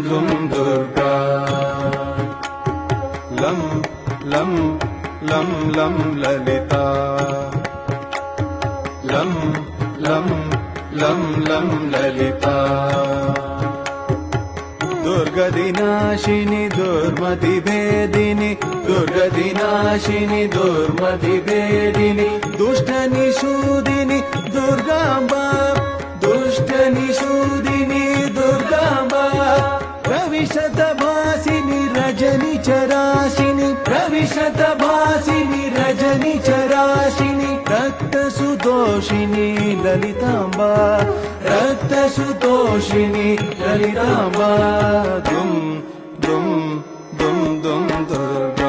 दुम दुर्गा लं लं लं लं ललिता लं लं लं लं ललिता दुर्गदिनाशिनी दुर्मति भेदिनी दुर्गदिनाशिनी दुर्मति भेदिनी दुष्टनिषूदिनी दुर्गांबा दुष्टनिषूदिनी दुर्गांबा प्रविशतभासिनी रजनिचराशिनी प्रविशतभासिनी रजनिचराशिनी रक्तसुदोषिनी ललितांबा रक्तसुदोषिनी ललितांबा दुम दुम दुम दुम दुर्गा